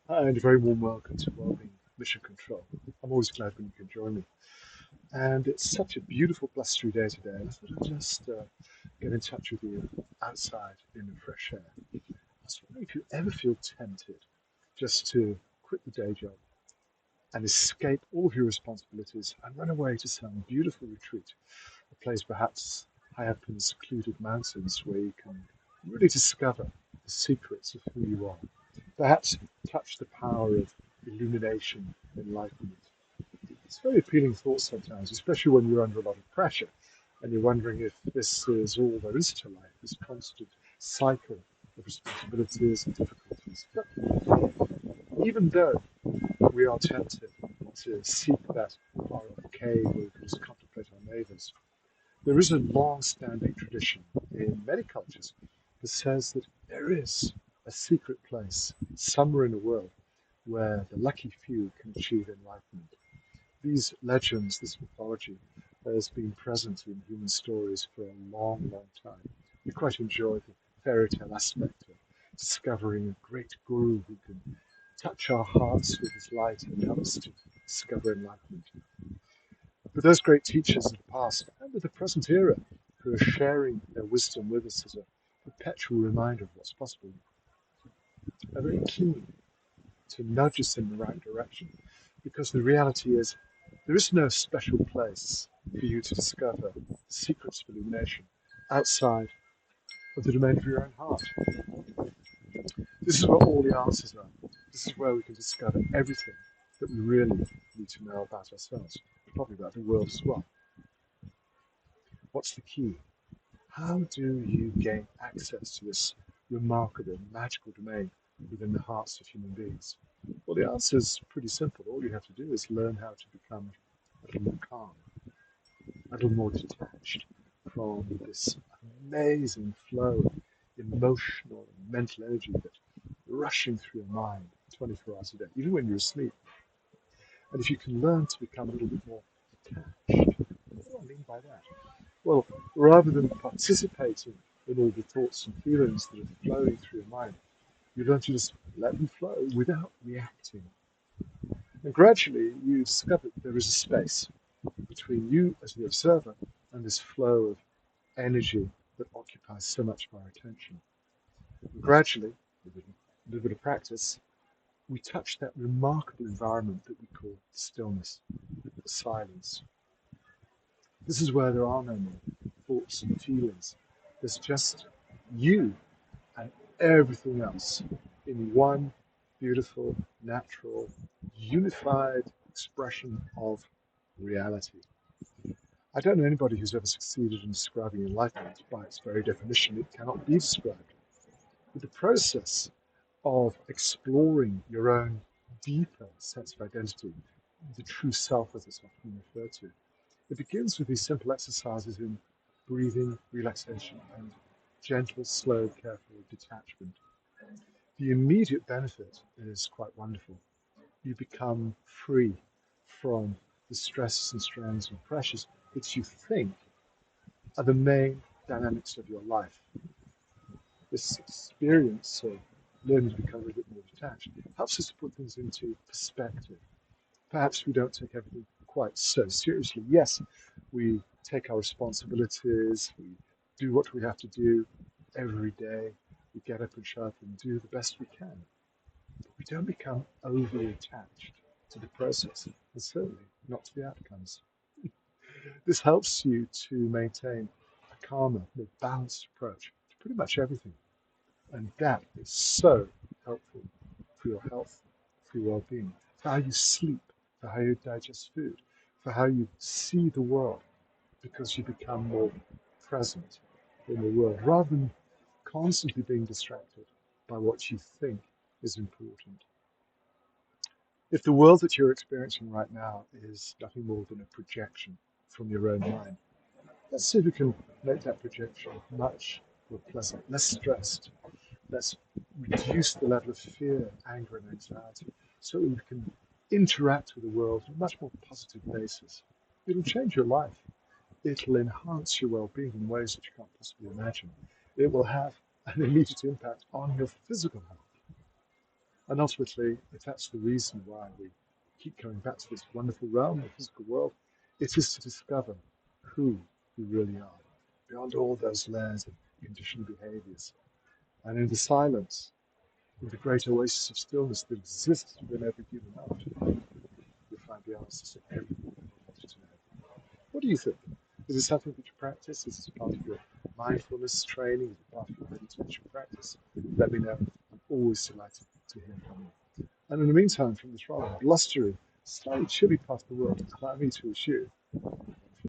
And a very warm welcome to Wellbeing Mission Control. I'm always glad when you can join me. And it's such a beautiful, blustery day today. And I thought I'd just get in touch with you outside in the fresh air. I was wondering if you ever feel tempted just to quit the day job and escape all of your responsibilities and run away to some beautiful retreat, a place perhaps high up in the secluded mountains where you can really discover the secrets of who you are. Perhaps touch the power of illumination, enlightenment. It's a very appealing thought sometimes, especially when you're under a lot of pressure and you're wondering if this is all there is to life, this constant cycle of responsibilities and difficulties. But even though we are tempted to seek that far off cave where we can just contemplate our neighbours, there is a long-standing tradition in many cultures that says that there is a secret place somewhere in the world where the lucky few can achieve enlightenment. These legends, this mythology, has been present in human stories for a long, long time. We quite enjoy the fairy tale aspect of discovering a great guru who can touch our hearts with his light and help us to discover enlightenment. But those great teachers of the past and of the present era who are sharing their wisdom with us as a perpetual reminder of what's possible are very keen to nudge us in the right direction, because the reality is there is no special place for you to discover the secrets of illumination outside of the domain of your own heart. This is where all the answers are. This is where we can discover everything that we really need to know about ourselves, probably about the world as well. What's the key? How do you gain access to this remarkable, magical domain within the hearts of human beings? Well, the answer is pretty simple. All you have to do is learn how to become a little more calm, a little more detached from this amazing flow of emotional and mental energy that's rushing through your mind 24 hours a day, even when you're asleep. And if you can learn to become a little bit more detached, what do I mean by that? Well, rather than participating in all the thoughts and feelings that are flowing through your mind, you learn to just let them flow without reacting. And gradually, you discover that there is a space between you as the observer and this flow of energy that occupies so much of our attention. And gradually, with a little bit of practice, we touch that remarkable environment that we call stillness, silence. This is where there are no more thoughts and feelings. There's just you and everything else in one beautiful, natural, unified expression of reality. I don't know anybody who's ever succeeded in describing enlightenment. By its very definition, it cannot be described. But the process of exploring your own deeper sense of identity, the true self as it's often referred to, it begins with these simple exercises in breathing, relaxation, and gentle, slow, careful detachment. The immediate benefit is quite wonderful. You become free from the stresses and strains and pressures that you think are the main dynamics of your life. This experience of learning to become a little bit more detached helps us to put things into perspective. Perhaps we don't take everything quite so seriously. Yes, we take our responsibilities, we do what we have to do every day, we get up and show up and do the best we can. But we don't become overly attached to the process, and certainly not to the outcomes. This helps you to maintain a calmer, more balanced approach to pretty much everything. And that is so helpful for your health, for your well-being, for how you sleep, for how you digest food, for how you see the world, because you become more present in the world rather than constantly being distracted by what you think is important. If the world that you're experiencing right now is nothing more than a projection from your own mind, let's see if we can make that projection much more pleasant, less stressed. Let's reduce the level of fear, anger, and anxiety so we can interact with the world on a much more positive basis. It'll change your life. It'll enhance your well-being in ways that you can't possibly imagine. It will have an immediate impact on your physical health. And ultimately, if that's the reason why we keep coming back to this wonderful realm, the physical world, it is to discover who we really are, beyond all those layers of conditioned behaviors. And in the silence, in the great oasis of stillness that exists within every human heart, you'll find the answers to everything you wanted to know. What do you think? Is it something that you practice? Is it part of your mindfulness training? Is it part of your meditation practice? Let me know. I'm always delighted to hear from you. And in the meantime, from this rather blustery, slightly chilly part of the world, allow me to assure you